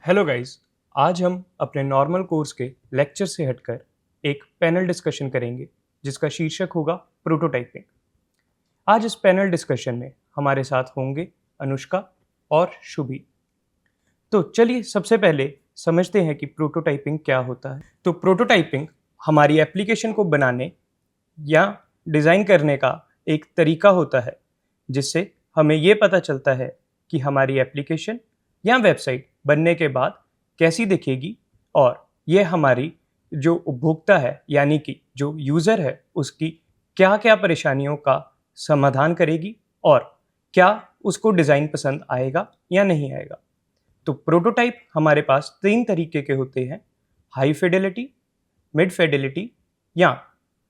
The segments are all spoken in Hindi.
Hello guys. आज हम अपने नॉर्मल कोर्स के लेक्चर से हटकर एक पैनल डिस्कशन करेंगे जिसका शीर्षक होगा प्रोटोटाइपिंग। आज इस पैनल डिस्कशन में हमारे साथ होंगे अनुष्का और शुभी। तो चलिए सबसे पहले समझते हैं कि प्रोटोटाइपिंग क्या होता है। तो प्रोटोटाइपिंग हमारी एप्लीकेशन को बनाने या डिज़ाइन करने का एक तरीका होता है जिससे हमें ये पता चलता है कि हमारी एप्लीकेशन या वेबसाइट बनने के बाद कैसी दिखेगी और ये हमारी जो उपभोक्ता है यानी कि जो यूज़र है उसकी क्या क्या परेशानियों का समाधान करेगी और क्या उसको डिज़ाइन पसंद आएगा या नहीं आएगा। तो प्रोटोटाइप हमारे पास 3 तरीके के होते हैं: हाई फिडेलिटी, मिड फिडेलिटी या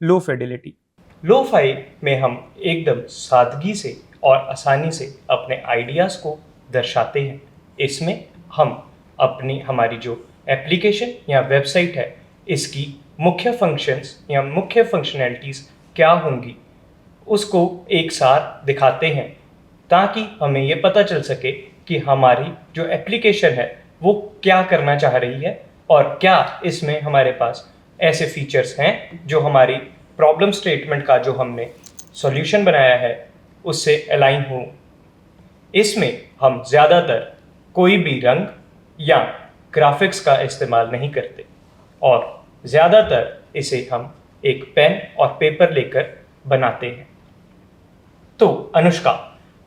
लो फिडेलिटी। लो फाइल में हम एकदम सादगी से और आसानी से अपने आइडियाज़ को दर्शाते हैं। इसमें हम हमारी जो एप्लीकेशन या वेबसाइट है इसकी मुख्य फंक्शंस या मुख्य फंक्शनैलिटीज़ क्या होंगी उसको एक साथ दिखाते हैं ताकि हमें ये पता चल सके कि हमारी जो एप्लीकेशन है वो क्या करना चाह रही है और क्या इसमें हमारे पास ऐसे फीचर्स हैं जो हमारी प्रॉब्लम स्टेटमेंट का जो हमने सॉल्यूशन बनाया है उससे अलाइन हो। इसमें हम ज़्यादातर कोई भी रंग या ग्राफिक्स का इस्तेमाल नहीं करते और ज़्यादातर इसे हम एक पेन और पेपर लेकर बनाते हैं। तो अनुष्का,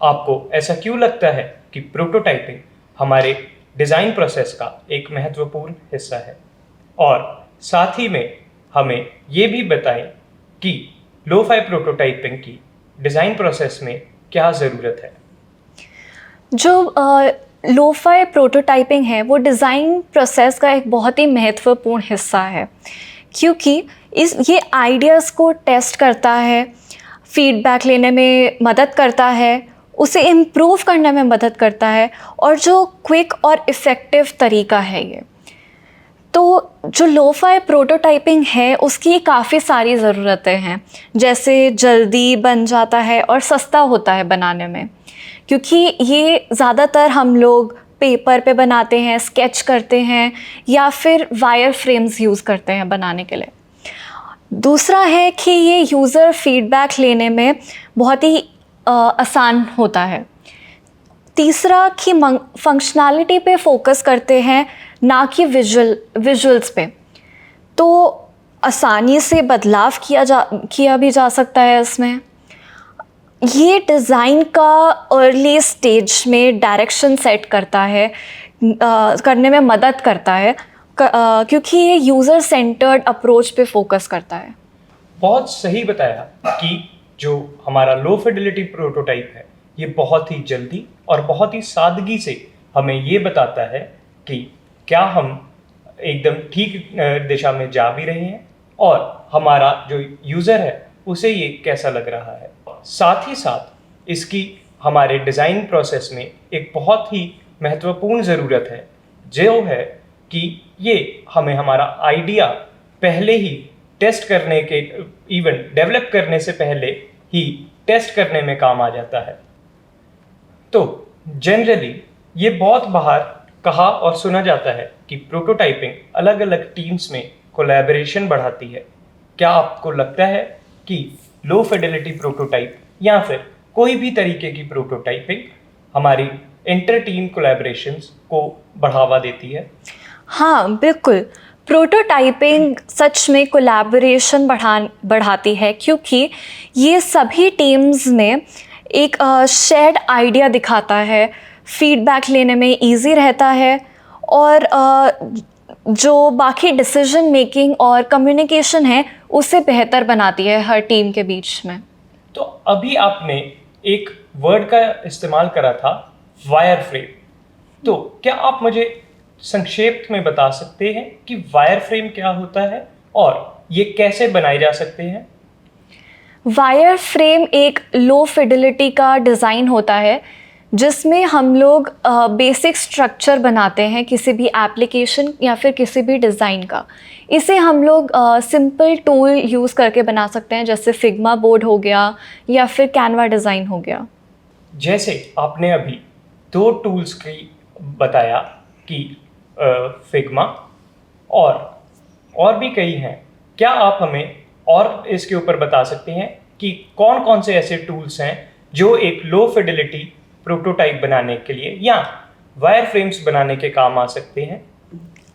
आपको ऐसा क्यों लगता है कि प्रोटोटाइपिंग हमारे डिज़ाइन प्रोसेस का एक महत्वपूर्ण हिस्सा है? और साथ ही में हमें ये भी बताएं कि लो-फाई प्रोटोटाइपिंग की डिज़ाइन प्रोसेस में क्या ज़रूरत है? जो लो-फाई प्रोटोटाइपिंग है वो डिज़ाइन प्रोसेस का एक बहुत ही महत्वपूर्ण हिस्सा है, क्योंकि ये आइडियाज़ को टेस्ट करता है, फीडबैक लेने में मदद करता है, उसे इम्प्रूव करने में मदद करता है और जो क्विक और इफ़ेक्टिव तरीका है ये। तो जो लो-फाई प्रोटोटाइपिंग है उसकी काफ़ी सारी ज़रूरतें हैं, जैसे जल्दी बन जाता है और सस्ता होता है बनाने में, क्योंकि ये ज़्यादातर हम लोग पेपर पे बनाते हैं, स्केच करते हैं या फिर वायर फ्रेम्स यूज़ करते हैं बनाने के लिए। दूसरा है कि ये यूज़र फीडबैक लेने में बहुत ही आसान होता है। तीसरा कि फंक्शनैलिटी पे फोकस करते हैं ना कि विजुअल्स पे, तो आसानी से बदलाव किया भी जा सकता है इसमें। ये डिज़ाइन का अर्ली स्टेज में डायरेक्शन सेट करता है, करने में मदद करता है, क्योंकि ये यूज़र सेंटर्ड अप्रोच पे फोकस करता है। बहुत सही बताया कि जो हमारा लो फिडेलिटी प्रोटोटाइप है ये बहुत ही जल्दी और बहुत ही सादगी से हमें ये बताता है कि क्या हम एकदम ठीक दिशा में जा भी रहे हैं और हमारा जो यूज़र है उसे ये कैसा लग रहा है। साथ ही साथ इसकी हमारे डिज़ाइन प्रोसेस में एक बहुत ही महत्वपूर्ण ज़रूरत है जो है कि ये हमें हमारा आइडिया पहले ही टेस्ट करने के इवन डेवलप करने से पहले ही टेस्ट करने में काम आ जाता है। तो जनरली ये बहुत बाहर कहा और सुना जाता है कि प्रोटोटाइपिंग अलग अलग टीम्स में कोलैबोरेशन बढ़ाती है। क्या आपको लगता है कि लो फिडेलिटी प्रोटोटाइप या फिर कोई भी तरीके की प्रोटोटाइपिंग हमारी इंटर टीम कोलैबोरेशंस को बढ़ावा देती है? हाँ, बिल्कुल। प्रोटोटाइपिंग सच में कोलैबोरेशन बढ़ाती है, क्योंकि ये सभी टीम्स में एक शेयर्ड आइडिया दिखाता है, फीडबैक लेने में इजी रहता है और जो बाकी डिसीजन मेकिंग और कम्युनिकेशन है उसे बेहतर बनाती है हर टीम के बीच में। तो अभी आपने एक वर्ड का इस्तेमाल करा था, वायर फ्रेम। तो क्या आप मुझे संक्षेप में बता सकते हैं कि वायर फ्रेम क्या होता है और ये कैसे बनाए जा सकते हैं? वायर फ्रेम एक लो फिडेलिटी का डिज़ाइन होता है जिसमें हम लोग बेसिक स्ट्रक्चर बनाते हैं किसी भी एप्लीकेशन या फिर किसी भी डिज़ाइन का। इसे हम लोग सिंपल टूल यूज़ करके बना सकते हैं, जैसे फिग्मा बोर्ड हो गया या फिर कैनवा डिज़ाइन हो गया। जैसे आपने अभी 2 टूल्स की बताया कि फिग्मा और भी कई हैं। क्या आप हमें और इसके ऊपर बता सकते हैं कि कौन कौन से ऐसे टूल्स हैं जो एक लो फिडिलिटी प्रोटोटाइप बनाने के लिए या वायर फ्रेम्स बनाने के काम आ सकते हैं?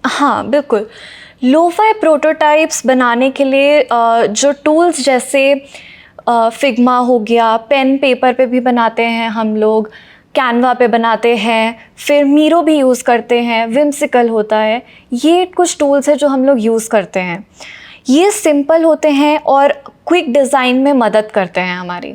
हाँ बिल्कुल। लो-फाई प्रोटोटाइप्स बनाने के लिए जो टूल्स जैसे फिग्मा हो गया, पेन पेपर पे भी बनाते हैं हम लोग, कैनवा पे बनाते हैं, फिर मीरो भी यूज़ करते हैं, विमसिकल होता है। ये कुछ टूल्स हैं जो हम लोग यूज़ करते हैं। ये सिंपल होते हैं और क्विक डिज़ाइन में मदद करते हैं हमारी।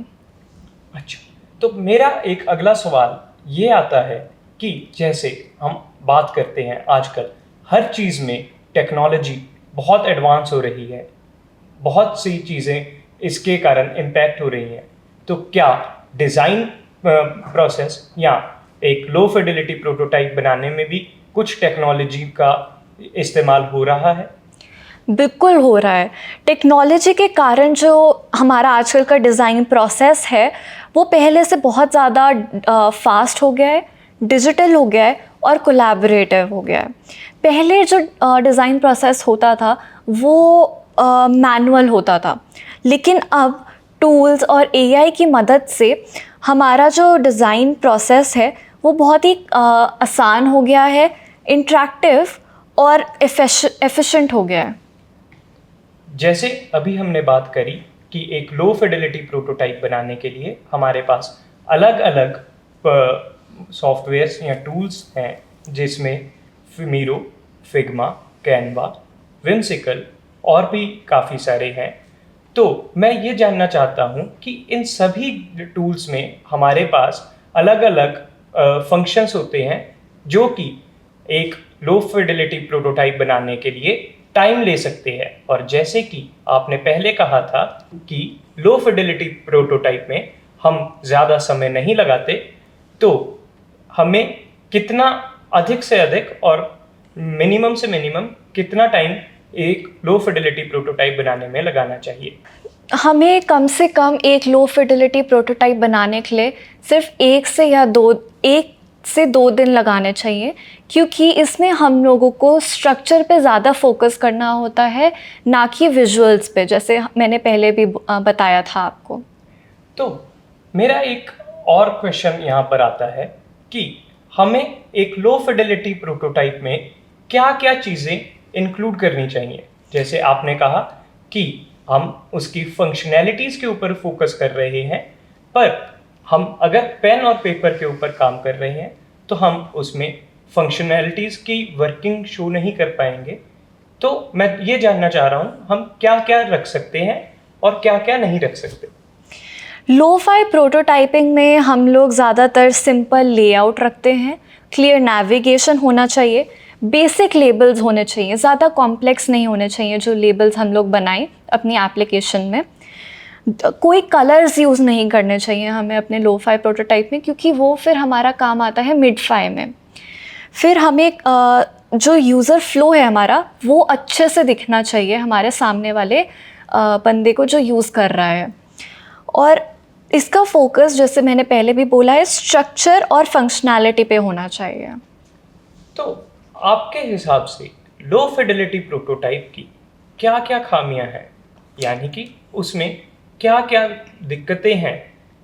अच्छा, तो मेरा एक अगला सवाल ये आता है कि जैसे हम बात करते हैं आजकल हर चीज़ में टेक्नोलॉजी बहुत एडवांस हो रही है, बहुत सी चीज़ें इसके कारण इम्पैक्ट हो रही हैं। तो क्या डिज़ाइन प्रोसेस या एक लो फिडिलिटी प्रोटोटाइप बनाने में भी कुछ टेक्नोलॉजी का इस्तेमाल हो रहा है? बिल्कुल हो रहा है। टेक्नोलॉजी के कारण जो हमारा आजकल का डिज़ाइन प्रोसेस है वो पहले से बहुत ज़्यादा फास्ट हो गया है, डिजिटल हो गया है और कोलैबोरेटिव हो गया है। पहले जो डिज़ाइन प्रोसेस होता था वो मैनुअल होता था, लेकिन अब टूल्स और एआई की मदद से हमारा जो डिज़ाइन प्रोसेस है वो बहुत ही आसान हो गया है, इंटरैक्टिव और एफिशिएंट हो गया है। जैसे अभी हमने बात करी कि एक लो फिडिलिटी प्रोटोटाइप बनाने के लिए हमारे पास अलग अलग सॉफ्टवेयर्स या टूल्स हैं, जिसमें मीरो, फिग्मा, कैनवा, विमसिकल और भी काफ़ी सारे हैं। तो मैं ये जानना चाहता हूँ कि इन सभी टूल्स में हमारे पास अलग अलग फंक्शंस होते हैं जो कि एक लो फिडिलिटी प्रोटोटाइप बनाने के लिए टाइम ले सकते हैं। और जैसे कि आपने पहले कहा था कि लो फिडिलिटी प्रोटोटाइप में हम ज़्यादा समय नहीं लगाते, तो हमें कितना अधिक से अधिक और मिनिमम से मिनिमम कितना टाइम एक लो फिडिलिटी प्रोटोटाइप बनाने में लगाना चाहिए? हमें कम से कम एक लो फिडिलिटी प्रोटोटाइप बनाने के लिए सिर्फ 1 से 2 दिन लगाने चाहिए, क्योंकि इसमें हम लोगों को स्ट्रक्चर पे ज़्यादा फोकस करना होता है, ना कि विजुअल्स पे, जैसे मैंने पहले भी बताया था आपको। तो मेरा एक और क्वेश्चन यहाँ पर आता है कि हमें एक लो फिडिलिटी प्रोटोटाइप में क्या क्या चीज़ें इंक्लूड करनी चाहिए। जैसे आपने कहा कि हम उसकी फंक्शनैलिटीज़ के ऊपर फोकस कर रहे हैं, पर हम अगर पेन और पेपर के ऊपर काम कर रहे हैं तो हम उसमें फंक्शनैलिटीज़ की वर्किंग शो नहीं कर पाएंगे। तो मैं ये जानना चाह रहा हूँ हम क्या क्या रख सकते हैं और क्या क्या नहीं रख सकते। लो-फाई प्रोटोटाइपिंग में हम लोग ज़्यादातर सिंपल लेआउट रखते हैं, क्लियर नेविगेशन होना चाहिए, बेसिक लेबल्स होने चाहिए, ज़्यादा कॉम्प्लेक्स नहीं होने चाहिए जो लेबल्स हम लोग बनाएं अपनी एप्लीकेशन में। कोई कलर्स यूज़ नहीं करने चाहिए हमें अपने लो-फाई प्रोटोटाइप में, क्योंकि वो फिर हमारा काम आता है मिड-फाई में। फिर हमें जो यूज़र फ्लो है हमारा वो अच्छे से दिखना चाहिए हमारे सामने वाले बंदे को जो यूज़ कर रहा है। और इसका फोकस, जैसे मैंने पहले भी बोला है, स्ट्रक्चर और फंक्शनैलिटी पे होना चाहिए। तो आपके हिसाब से लो फिडिलिटी प्रोटोटाइप की क्या क्या खामियां हैं, यानी कि उसमें क्या क्या दिक्कतें हैं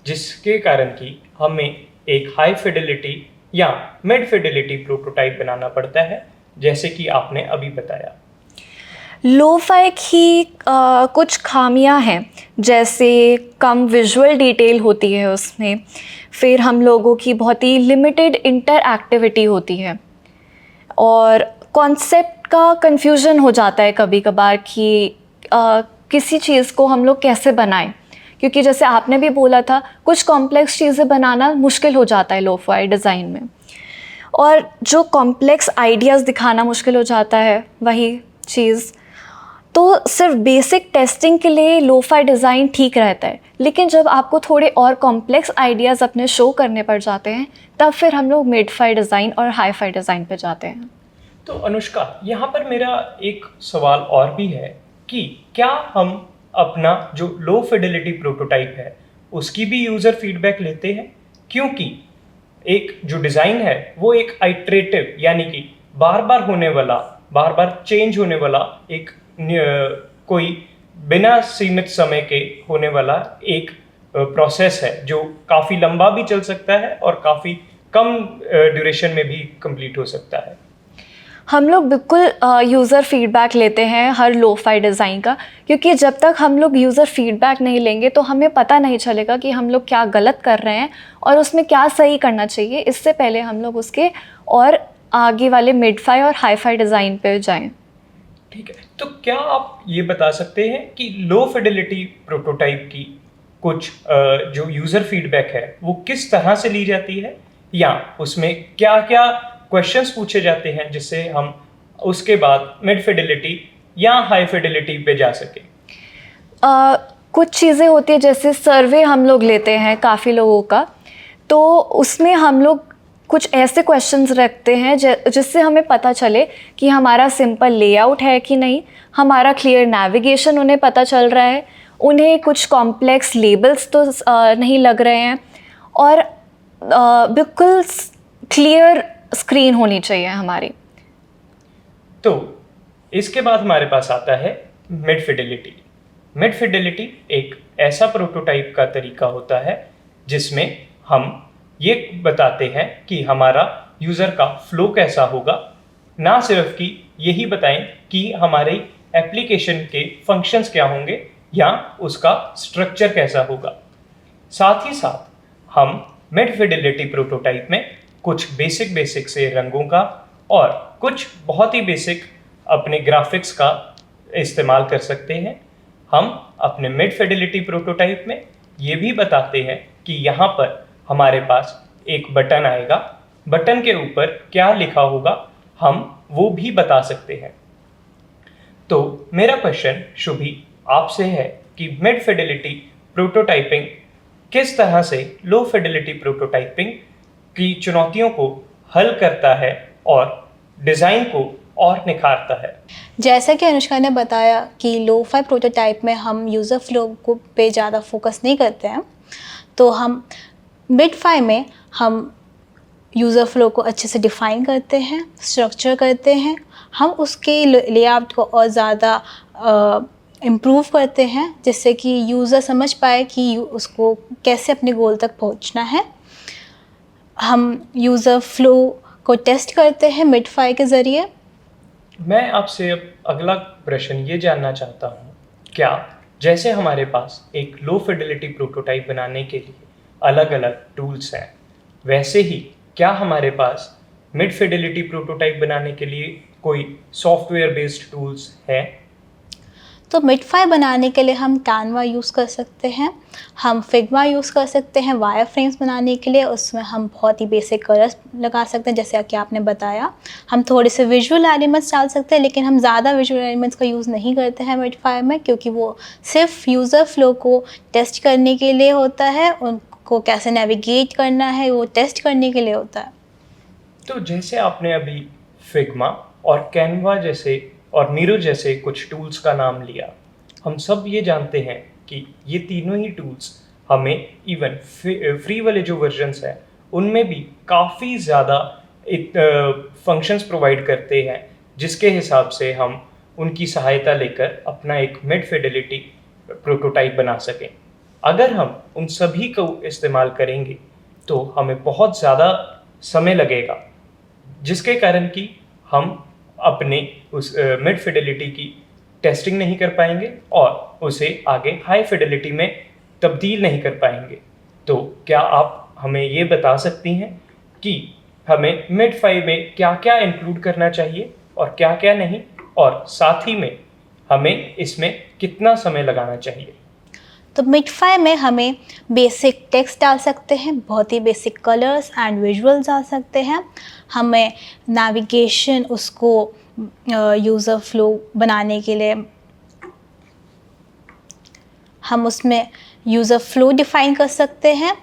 जिसके कारण कि हमें एक हाई फिडिलिटी या मिड फिडिलिटी प्रोटोटाइप बनाना पड़ता है, जैसे कि आपने अभी बताया? लो-फाई की कुछ खामियां हैं, जैसे कम विजुअल डिटेल होती है उसमें, फिर हम लोगों की बहुत ही लिमिटेड इंटरएक्टिविटी होती है, और कॉन्सेप्ट का कंफ्यूजन हो जाता है कभी कभार कि किसी चीज़ को हम लोग कैसे बनाएं, क्योंकि जैसे आपने भी बोला था कुछ कॉम्प्लेक्स चीज़ें बनाना मुश्किल हो जाता है लो-फाई डिज़ाइन में, और जो कॉम्प्लेक्स आइडियाज़ दिखाना मुश्किल हो जाता है वही चीज़। तो सिर्फ बेसिक टेस्टिंग के लिए लो-फाई डिज़ाइन ठीक रहता है, लेकिन जब आपको थोड़े और कॉम्प्लेक्स आइडियाज़ अपने शो करने पड़ जाते हैं तब फिर हम लोग मिड-फाई डिज़ाइन और हाई-फाई डिज़ाइन पे जाते हैं। तो अनुष्का, यहाँ पर मेरा एक सवाल और भी है कि क्या हम अपना जो लो फिडिलिटी प्रोटोटाइप है उसकी भी यूज़र फीडबैक लेते हैं? क्योंकि एक जो डिज़ाइन है वो एक आइट्रेटिव यानी कि बार बार चेंज होने वाला एक कोई बिना सीमित समय के होने वाला एक प्रोसेस है जो काफ़ी लंबा भी चल सकता है और काफ़ी कम ड्यूरेशन में भी कंप्लीट हो सकता है। हम लोग बिल्कुल यूज़र फीडबैक लेते हैं हर लो-फाई डिज़ाइन का, क्योंकि जब तक हम लोग यूज़र फीडबैक नहीं लेंगे तो हमें पता नहीं चलेगा कि हम लोग क्या गलत कर रहे हैं और उसमें क्या सही करना चाहिए। इससे पहले हम लोग उसके और आगे वाले मिड-फाई और हाई-फाई डिज़ाइन पे जाएं। ठीक है, तो क्या आप ये बता सकते हैं कि लो फिडेलिटी प्रोटोटाइप की कुछ जो यूज़र फीडबैक है वो किस तरह से ली जाती है, या उसमें क्या क्या क्वेश्चंस पूछे जाते हैं जिससे हम उसके बाद मिड फिडेलिटी या हाई फिडेलिटी पे जा सकें? कुछ चीज़ें होती है, जैसे सर्वे हम लोग लेते हैं काफ़ी लोगों का, तो उसमें हम लोग कुछ ऐसे क्वेश्चंस रखते हैं जिससे हमें पता चले कि हमारा सिंपल लेआउट है कि नहीं, हमारा क्लियर नेविगेशन उन्हें पता चल रहा है, उन्हें कुछ कॉम्प्लेक्स लेबल्स तो नहीं लग रहे हैं, और बिल्कुल क्लियर स्क्रीन होनी चाहिए हमारी। तो इसके बाद हमारे पास आता है मिड फिडेलिटी। मिड फिडेलिटी एक ऐसा प्रोटोटाइप का तरीका होता है जिसमें हम ये बताते हैं कि हमारा यूज़र का फ्लो कैसा होगा, ना सिर्फ कि यही बताएं कि हमारे एप्लीकेशन के फंक्शंस क्या होंगे या उसका स्ट्रक्चर कैसा होगा। साथ ही साथ हम मिड फिडेलिटी प्रोटोटाइप में कुछ बेसिक से रंगों का और कुछ बहुत ही बेसिक अपने ग्राफिक्स का इस्तेमाल कर सकते हैं। हम अपने मिड फिडेलिटी प्रोटोटाइप में ये भी बताते हैं कि यहाँ पर हमारे पास एक बटन आएगा, बटन के ऊपर क्या लिखा होगा हम वो भी बता सकते हैं। तो मेरा क्वेश्चन शुभी आपसे है कि मिड फिडेलिटी प्रोटोटाइपिंग किस तरह से लो फिडेलिटी प्रोटोटाइपिंग की चुनौतियों को हल करता है और डिज़ाइन को और निखारता है। जैसा कि अनुष्का ने बताया कि लो-फाई प्रोटोटाइप में हम यूज़र फ्लो को पे ज़्यादा फोकस नहीं करते हैं, तो हम मिड-फाई में हम यूज़र फ्लो को अच्छे से डिफ़ाइन करते हैं, स्ट्रक्चर करते हैं, हम उसके लेआउट को और ज़्यादा इम्प्रूव करते हैं जिससे कि यूज़र समझ पाए कि उसको कैसे अपने गोल तक पहुंचना है। हम यूज़र फ्लो को टेस्ट करते हैं मिड-फाई के ज़रिए। मैं आपसे अब अगला प्रश्न ये जानना चाहता हूँ, क्या जैसे हमारे पास एक लो फिडेलिटी प्रोटोटाइप बनाने के लिए अलग अलग टूल्स हैं, वैसे ही क्या हमारे पास मिड फिडेलिटी प्रोटोटाइप बनाने के लिए कोई सॉफ्टवेयर बेस्ड टूल्स है? तो मिड-फाई बनाने के लिए हम कैनवा यूज़ कर सकते हैं, हम फिग्मा यूज़ कर सकते हैं वायर फ्रेम्स बनाने के लिए। उसमें हम बहुत ही बेसिक कलर्स लगा सकते हैं, जैसे कि आपने बताया। हम थोड़े से विजुअल एलिमेंट्स डाल सकते हैं, लेकिन हम ज़्यादा विजुअल एलिमेंट्स का यूज़ नहीं करते हैं मिड-फाई में, क्योंकि वो सिर्फ यूज़र फ्लो को टेस्ट करने के लिए होता है, उनको कैसे नेविगेट करना है वो टेस्ट करने के लिए होता है। तो जैसे आपने अभी फिग्मा और कैनवा जैसे और मिरो जैसे कुछ टूल्स का नाम लिया, हम सब ये जानते हैं कि ये तीनों ही टूल्स हमें इवन फ्री वाले जो वर्जन्स हैं उनमें भी काफ़ी ज़्यादा फंक्शंस प्रोवाइड करते हैं, जिसके हिसाब से हम उनकी सहायता लेकर अपना एक मिड फिडेलिटी प्रोटोटाइप बना सकें। अगर हम उन सभी को इस्तेमाल करेंगे तो हमें बहुत ज़्यादा समय लगेगा, जिसके कारण कि हम अपने उस मिड फिडेलिटी की टेस्टिंग नहीं कर पाएंगे और उसे आगे हाई फिडेलिटी में तब्दील नहीं कर पाएंगे। तो क्या आप हमें ये बता सकती हैं कि हमें मिड-फाई में क्या क्या इंक्लूड करना चाहिए और क्या क्या नहीं, और साथ ही में हमें इसमें कितना समय लगाना चाहिए? तो मिड-फाई में हमें बेसिक टेक्स्ट डाल सकते हैं, बहुत ही बेसिक कलर्स एंड विजुअल्स डाल सकते हैं। हमें नेविगेशन उसको यूज़र फ्लो बनाने के लिए हम उसमें यूज़र फ्लो डिफ़ाइन कर सकते हैं।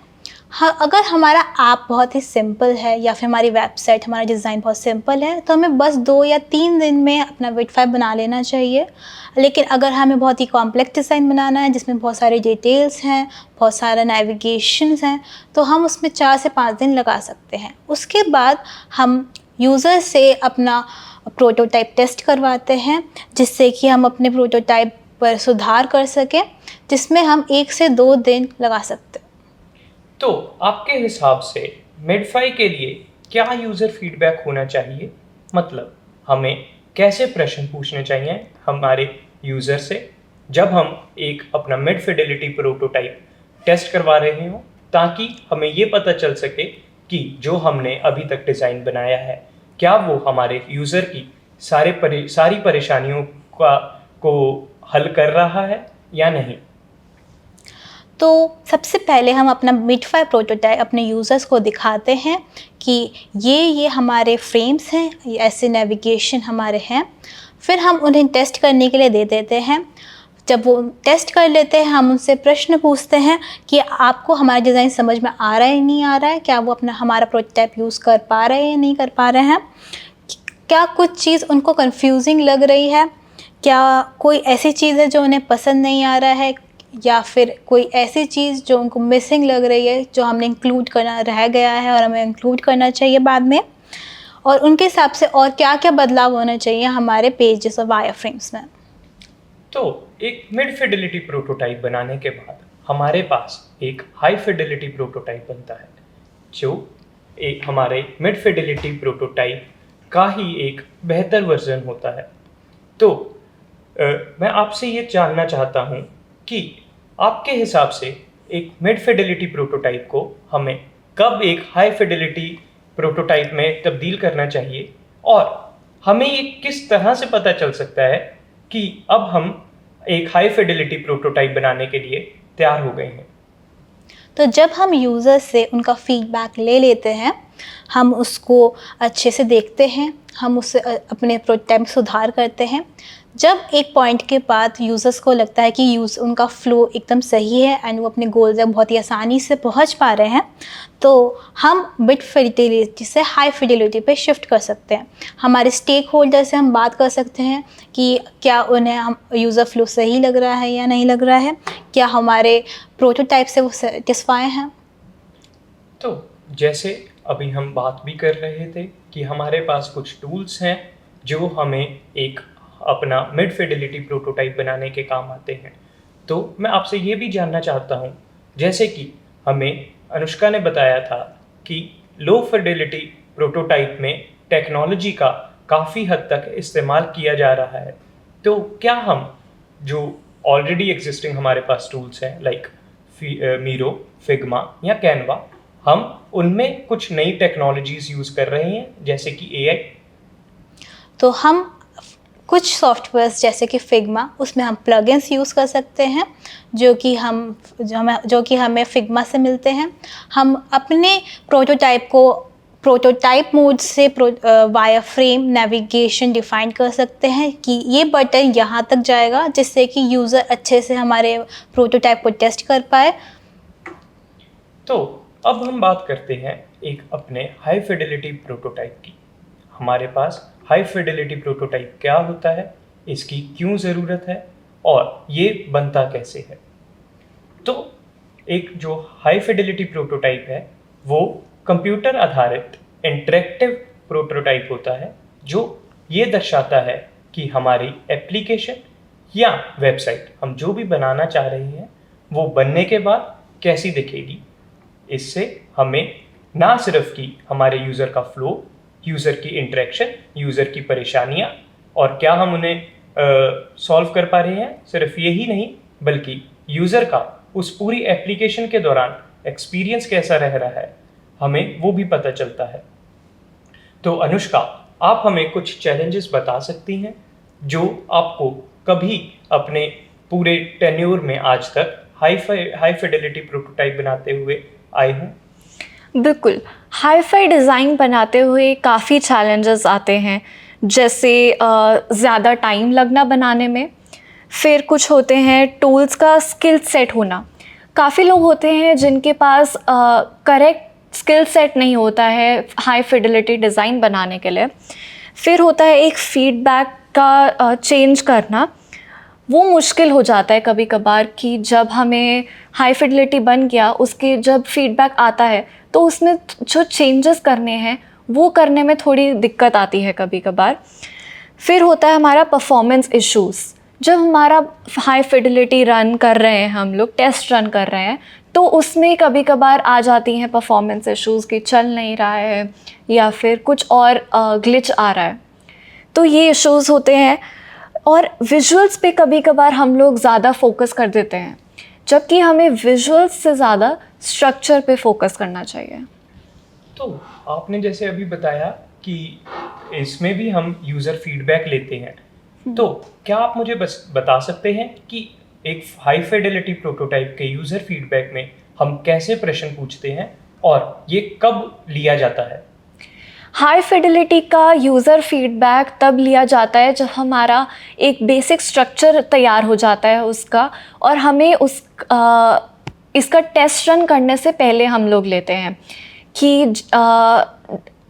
हाँ, अगर हमारा ऐप बहुत ही सिंपल है या फिर हमारी वेबसाइट, हमारा डिज़ाइन बहुत सिंपल है, तो हमें बस 2 या 3 दिन में अपना मिड-फाई बना लेना चाहिए। लेकिन अगर हमें बहुत ही कॉम्प्लेक्स डिज़ाइन बनाना है जिसमें बहुत सारे डिटेल्स हैं, बहुत सारा नेविगेशंस हैं, तो हम उसमें 4 से 5 दिन लगा सकते हैं। उसके बाद हम यूज़र से अपना प्रोटोटाइप टेस्ट करवाते हैं, जिससे कि हम अपने प्रोटोटाइप पर सुधार कर सकें, जिसमें हम 1 से 2 दिन लगा सकते हैं। तो आपके हिसाब से मिडफाई के लिए क्या यूज़र फीडबैक होना चाहिए? मतलब हमें कैसे प्रश्न पूछने चाहिए हमारे यूज़र से जब हम एक अपना मिड फिडेलिटी प्रोटोटाइप टेस्ट करवा रहे हों, ताकि हमें ये पता चल सके कि जो हमने अभी तक डिज़ाइन बनाया है क्या वो हमारे यूज़र की सारी परेशानियों को हल कर रहा है या नहीं। तो सबसे पहले हम अपना मिडफाई प्रोटोटाइप अपने यूज़र्स को दिखाते हैं कि ये हमारे फ्रेम्स हैं, ये ऐसे नेविगेशन हमारे हैं। फिर हम उन्हें टेस्ट करने के लिए दे देते हैं। जब वो टेस्ट कर लेते हैं, हम उनसे प्रश्न पूछते हैं कि आपको हमारा डिज़ाइन समझ में आ रहा है या नहीं आ रहा है, क्या वो अपना हमारा प्रोटोटाइप यूज़ कर पा रहे हैं या नहीं कर पा रहे हैं, क्या कुछ चीज़ उनको कंफ्यूजिंग लग रही है, क्या कोई ऐसी चीज़ है जो उन्हें पसंद नहीं आ रहा है, या फिर कोई ऐसी चीज़ जो उनको मिसिंग लग रही है, जो हमने इंक्लूड करना रह गया है और हमें इंक्लूड करना चाहिए बाद में, और उनके हिसाब से और क्या क्या बदलाव होना चाहिए हमारे पेजेस और वायर फ्रेम्स में। तो एक मिड फिडेलिटी प्रोटोटाइप बनाने के बाद हमारे पास एक हाई फिडेलिटी प्रोटोटाइप बनता है, जो एक हमारे मिड फिडेलिटी प्रोटोटाइप का ही एक बेहतर वर्जन होता है। तो मैं आपसे ये जानना चाहता हूँ कि आपके हिसाब से एक मिड फिडेलिटी प्रोटोटाइप को हमें कब एक हाई फिडेलिटी प्रोटोटाइप में तब्दील करना चाहिए, और हमें ये किस तरह से पता चल सकता है कि अब हम एक हाई फिडेलिटी प्रोटोटाइप बनाने के लिए तैयार हो गए हैं। तो जब हम यूज़र से उनका फीडबैक ले लेते हैं, हम उसको अच्छे से देखते हैं, हम उससे अपने प्रोटोटाइप में सुधार करते हैं। जब एक पॉइंट के बाद यूज़र्स को लगता है कि उनका फ़्लो एकदम सही है एंड वो अपने गोल्स तक बहुत ही आसानी से पहुंच पा रहे हैं, तो हम मिड फिडेलिटी से हाई फिडेलिटी पे शिफ्ट कर सकते हैं। हमारे स्टेक होल्डर से हम बात कर सकते हैं कि क्या उन्हें हम यूज़र फ़्लो सही लग रहा है या नहीं लग रहा है, क्या हमारे प्रोटोटाइप से वो सेटिस्फाई हैं। तो जैसे अभी हम बात भी कर रहे थे कि हमारे पास कुछ टूल्स हैं जो हमें एक अपना मिड फिडेलिटी प्रोटोटाइप बनाने के काम आते हैं। तो मैं आपसे ये भी जानना चाहता हूँ, जैसे कि हमें अनुष्का ने बताया था कि लो फिडेलिटी प्रोटोटाइप में टेक्नोलॉजी का काफ़ी हद तक इस्तेमाल किया जा रहा है। तो क्या हम जो ऑलरेडी एग्जिस्टिंग हमारे पास टूल्स हैं लाइक मीरो, फिग्मा या कैनवा, हम उनमें कुछ नई टेक्नोलॉजीज़ यूज़ कर रहे हैं जैसे कि एआई? तो हम कुछ सॉफ्टवेयर्स जैसे कि फिग्मा, उसमें हम प्लगइन्स यूज़ कर सकते हैं जो कि हमें फिग्मा से मिलते हैं। हम अपने प्रोटोटाइप को प्रोटोटाइप मोड से वायर फ्रेम नेविगेशन डिफ़ाइन कर सकते हैं कि ये बटन यहाँ तक जाएगा, जिससे कि यूज़र अच्छे से हमारे प्रोटोटाइप को टेस्ट कर पाए। तो अब हम बात करते हैं एक अपने हाई फिडेलिटी प्रोटोटाइप की। हमारे पास हाई फिडेलिटी प्रोटोटाइप क्या होता है, इसकी क्यों ज़रूरत है और ये बनता कैसे है। तो एक जो हाई फिडेलिटी प्रोटोटाइप है वो कंप्यूटर आधारित इंटरेक्टिव प्रोटोटाइप होता है, जो ये दर्शाता है कि हमारी एप्लीकेशन या वेबसाइट हम जो भी बनाना चाह रहे हैं वो बनने के बाद कैसी दिखेगी। इससे हमें ना सिर्फ कि हमारे यूज़र का फ़्लो, यूज़र की इंटरेक्शन, यूज़र की परेशानियाँ और क्या हम उन्हें सॉल्व कर पा रहे हैं, सिर्फ यही नहीं बल्कि यूज़र का उस पूरी एप्लीकेशन के दौरान एक्सपीरियंस कैसा रह रहा है, हमें वो भी पता चलता है। तो अनुष्का, आप हमें कुछ चैलेंजेस बता सकती हैं जो आपको कभी अपने पूरे टेन्योर में आज तक हाई फिडेलिटी प्रोटोटाइप बनाते हुए आए हों? बिल्कुल, हाई-फाई डिज़ाइन बनाते हुए काफ़ी चैलेंजेस आते हैं, जैसे ज़्यादा टाइम लगना बनाने में। फिर कुछ होते हैं टूल्स का स्किल सेट होना। काफ़ी लोग होते हैं जिनके पास करेक्ट स्किल सेट नहीं होता है हाई फिडेलिटी डिज़ाइन बनाने के लिए। फिर होता है एक फीडबैक का चेंज करना। वो मुश्किल हो जाता है कभी कभार कि जब हमें हाई फिडेलिटी बन गया, उसके जब फीडबैक आता है तो उसमें जो चेंजेस करने हैं वो करने में थोड़ी दिक्कत आती है कभी कभार। फिर होता है हमारा परफॉर्मेंस इश्यूज़। जब हमारा हाई फिडिलिटी रन कर रहे हैं, हम लोग टेस्ट रन कर रहे हैं, तो उसमें कभी कभार आ जाती हैं परफॉर्मेंस इश्यूज़ कि चल नहीं रहा है या फिर कुछ और ग्लिच आ रहा है, तो ये इश्यूज़ होते हैं। और विजुअल्स पे कभी कभार हम लोग ज़्यादा फोकस कर देते हैं, जबकि हमें विजुअल्स से ज़्यादा स्ट्रक्चर पे फोकस करना चाहिए। तो आपने जैसे अभी बताया कि इसमें भी हम यूज़र फीडबैक लेते हैं, तो क्या आप मुझे बस बता सकते हैं कि एक हाई फिdelity प्रोटोटाइप के यूज़र फीडबैक में हम कैसे प्रश्न पूछते हैं और ये कब लिया जाता है? हाई फिडिलिटी का यूज़र फीडबैक तब लिया जाता है जब हमारा एक बेसिक स्ट्रक्चर तैयार हो जाता है उसका, और हमें इसका टेस्ट रन करने से पहले हम लोग लेते हैं कि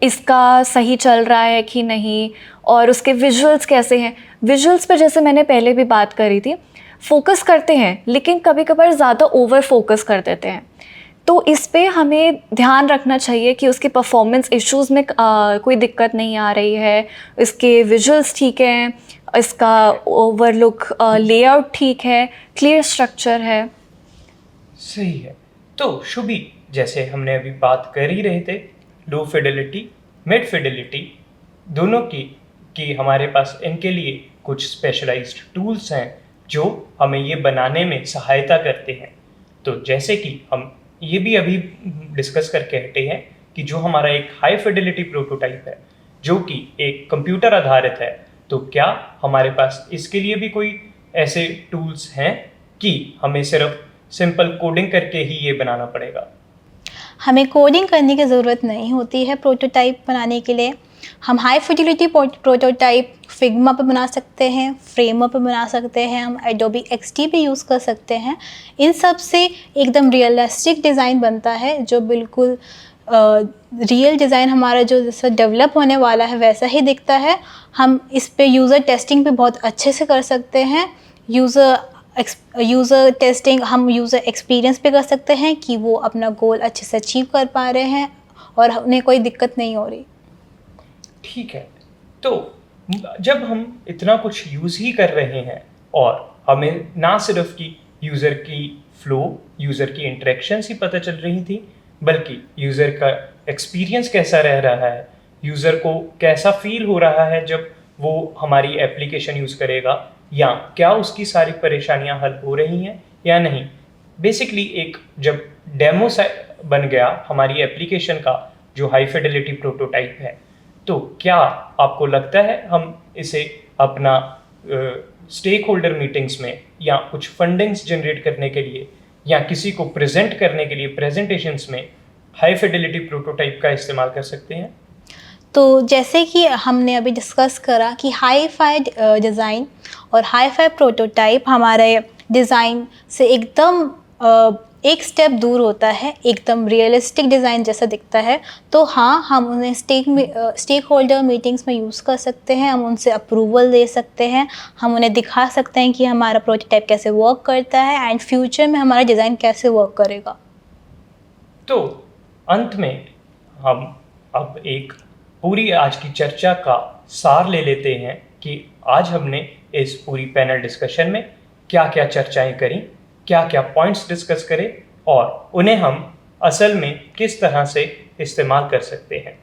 इसका सही चल रहा है कि नहीं, और उसके विजुअल्स कैसे हैं। विजुअल्स पर जैसे मैंने पहले भी बात करी थी, फोकस करते हैं लेकिन कभी कभार ज़्यादा ओवर फोकस कर देते हैं। तो इस पे हमें ध्यान रखना चाहिए कि उसके परफॉर्मेंस इश्यूज़ में कोई दिक्कत नहीं आ रही है, इसके विजुअल्स ठीक हैं, इसका ओवरलुक लेआउट ठीक है, क्लियर स्ट्रक्चर है। सही है। तो शुभी, जैसे हमने अभी बात कर ही रहे थे लो फिdelity, मिड फिdelity दोनों की कि हमारे पास इनके लिए कुछ स्पेशलाइज्ड टूल्स हैं जो हमें ये बनाने में सहायता करते हैं। तो जैसे कि हम ये भी अभी डिस्कस करके हटे हैं कि जो हमारा एक हाई फिdelity प्रोटोटाइप है जो कि एक कंप्यूटर आधारित है, तो क्या हमारे पास इसके लिए भी कोई ऐसे टूल्स हैं कि हमें सिर्फ सिंपल कोडिंग करके ही ये बनाना पड़ेगा? हमें कोडिंग करने की ज़रूरत नहीं होती है प्रोटोटाइप बनाने के लिए। हम हाई फिडिलिटी प्रोटोटाइप फिग्मा पे बना सकते हैं, फ्रेमर पे बना सकते हैं, हम एडोबी एक्सडी पे यूज़ कर सकते हैं। इन सब से एकदम रियलिस्टिक डिज़ाइन बनता है, जो बिल्कुल रियल डिज़ाइन हमारा जो जैसा डेवलप होने वाला है वैसा ही दिखता है। हम इस पे यूज़र टेस्टिंग पे बहुत अच्छे से कर सकते हैं। यूज़र टेस्टिंग हम यूज़र एक्सपीरियंस पे कर सकते हैं कि वो अपना गोल अच्छे से अचीव कर पा रहे हैं और उन्हें कोई दिक्कत नहीं हो रही। ठीक है। तो जब हम इतना कुछ यूज़ ही कर रहे हैं और हमें ना सिर्फ कि यूज़र की फ्लो, यूज़र की इंटरेक्शंस ही पता चल रही थी, बल्कि यूज़र का एक्सपीरियंस कैसा रह रहा है, यूज़र को कैसा फील हो रहा है जब वो हमारी एप्लीकेशन यूज़ करेगा, या क्या उसकी सारी परेशानियां हल हो रही हैं या नहीं। बेसिकली एक जब डेमो बन गया हमारी एप्लीकेशन का जो हाई फिdelity प्रोटोटाइप है, तो क्या आपको लगता है हम इसे अपना स्टेक होल्डर मीटिंग्स में या कुछ फंडिंग्स जनरेट करने के लिए या किसी को प्रेजेंट करने के लिए प्रेजेंटेशंस में हाई फिdelity प्रोटोटाइप का इस्तेमाल कर सकते हैं? तो जैसे कि हमने अभी डिस्कस करा कि हाई फाई डिज़ाइन और हाई फाई प्रोटोटाइप हमारे डिज़ाइन से एकदम एक स्टेप दूर होता है, एकदम रियलिस्टिक डिज़ाइन जैसा दिखता है। तो हाँ, हम उन्हें स्टेक होल्डर मीटिंग्स में यूज़ कर सकते हैं, हम उनसे अप्रूवल ले सकते हैं, हम उन्हें दिखा सकते हैं कि हमारा प्रोटोटाइप कैसे वर्क करता है एंड फ्यूचर में हमारा डिज़ाइन कैसे वर्क करेगा। तो अंत में हम अब एक पूरी आज की चर्चा का सार ले लेते हैं कि आज हमने इस पूरी पैनल डिस्कशन में क्या क्या चर्चाएं करी, क्या क्या पॉइंट्स डिस्कस करे और उन्हें हम असल में किस तरह से इस्तेमाल कर सकते हैं।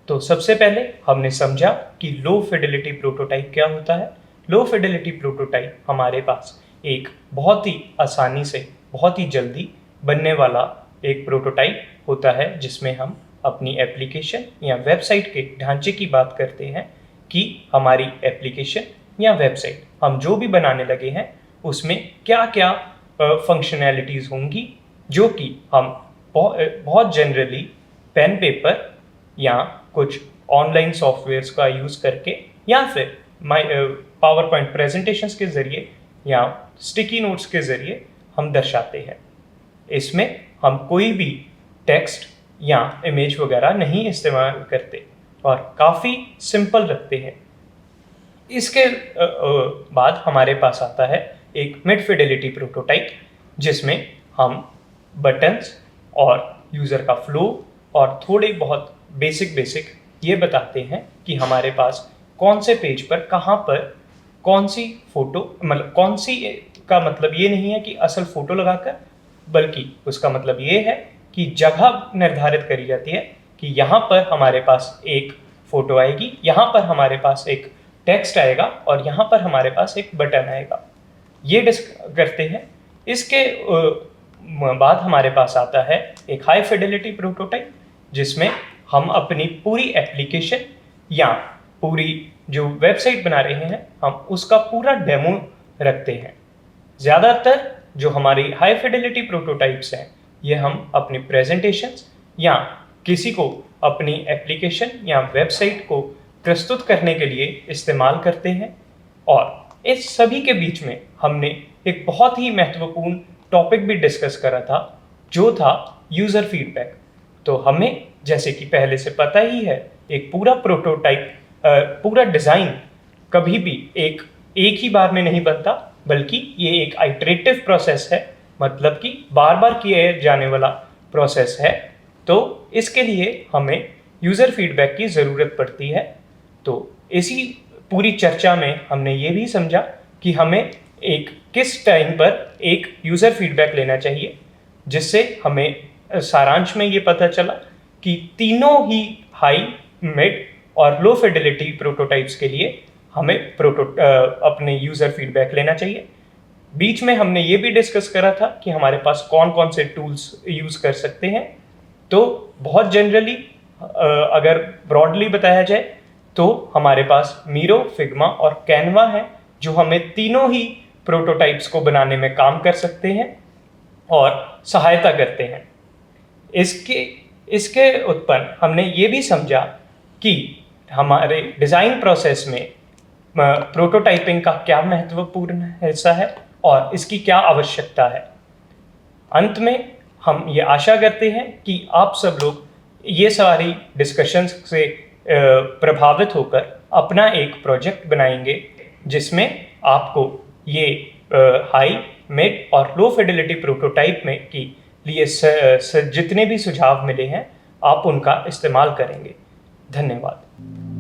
तो सबसे पहले हमने समझा कि लो फिdelity प्रोटोटाइप क्या होता है। लो फिdelity प्रोटोटाइप हमारे पास एक बहुत ही आसानी से, बहुत ही जल्दी बनने वाला एक प्रोटोटाइप होता है जिसमें हम अपनी एप्लीकेशन या वेबसाइट के ढांचे की बात करते हैं कि हमारी एप्लीकेशन या वेबसाइट हम जो भी बनाने लगे हैं उसमें क्या क्या फंक्शनैलिटीज़ होंगी, जो कि हम बहुत जनरली पेन पेपर या कुछ ऑनलाइन सॉफ्टवेयर्स का यूज़ करके या फिर पावर पॉइंट प्रेजेंटेशंस के ज़रिए या स्टिकी नोट्स के ज़रिए हम दर्शाते हैं। इसमें हम कोई भी टेक्स्ट या इमेज वगैरह नहीं इस्तेमाल करते और काफ़ी सिंपल रखते हैं। इसके बाद हमारे पास आता है एक मिड फिdelity प्रोटोटाइप जिसमें हम बटन्स और यूज़र का फ्लो और थोड़े बहुत बेसिक ये बताते हैं कि हमारे पास कौन से पेज पर कहाँ पर कौन सी फ़ोटो, मतलब कौन सी का मतलब ये नहीं है कि असल फ़ोटो लगाकर, बल्कि उसका मतलब ये है कि जगह निर्धारित करी जाती है कि यहाँ पर हमारे पास एक फ़ोटो आएगी, यहाँ पर हमारे पास एक टेक्स्ट आएगा और यहाँ पर हमारे पास एक बटन आएगा। ये करते हैं। इसके बाद हमारे पास आता है एक हाई फिडेलिटी प्रोटोटाइप, जिसमें हम अपनी पूरी एप्लीकेशन या पूरी जो वेबसाइट बना रहे हैं हम उसका पूरा डेमो रखते हैं। ज़्यादातर जो हमारी हाई फिडेलिटी प्रोटोटाइप्स हैं ये हम अपनी प्रेजेंटेशंस या किसी को अपनी एप्लीकेशन या वेबसाइट को प्रस्तुत करने के लिए इस्तेमाल करते हैं। और इस सभी के बीच में हमने एक बहुत ही महत्वपूर्ण टॉपिक भी डिस्कस करा था, जो था यूज़र फीडबैक। तो हमें जैसे कि पहले से पता ही है, एक पूरा प्रोटोटाइप, पूरा डिज़ाइन कभी भी एक ही बार में नहीं बनता, बल्कि ये एक आइटरेटिव प्रोसेस है, मतलब कि बार बार किए जाने वाला प्रोसेस है। तो इसके लिए हमें यूज़र फीडबैक की ज़रूरत पड़ती है। तो इसी पूरी चर्चा में हमने ये भी समझा कि हमें किस टाइम पर एक यूज़र फीडबैक लेना चाहिए, जिससे हमें सारांश में ये पता चला कि तीनों ही हाई, मिड और लो फिडेलिटी प्रोटोटाइप्स के लिए हमें अपने यूज़र फीडबैक लेना चाहिए। बीच में हमने ये भी डिस्कस करा था कि हमारे पास कौन कौन से टूल्स यूज़ कर सकते हैं। तो बहुत जनरली अगर ब्रॉडली बताया जाए तो हमारे पास मीरो, फिग्मा और कैनवा है, जो हमें तीनों ही प्रोटोटाइप्स को बनाने में काम कर सकते हैं और सहायता करते हैं। इसके उत्पन्न हमने ये भी समझा कि हमारे डिज़ाइन प्रोसेस में प्रोटोटाइपिंग का क्या महत्वपूर्ण हिस्सा है और इसकी क्या आवश्यकता है। अंत में हम ये आशा करते हैं कि आप सब लोग ये सारी डिस्कशंस से प्रभावित होकर अपना एक प्रोजेक्ट बनाएंगे, जिसमें आपको ये हाई, मिड और लो फिडेलिटी प्रोटोटाइप में की लिए जितने भी सुझाव मिले हैं आप उनका इस्तेमाल करेंगे। धन्यवाद।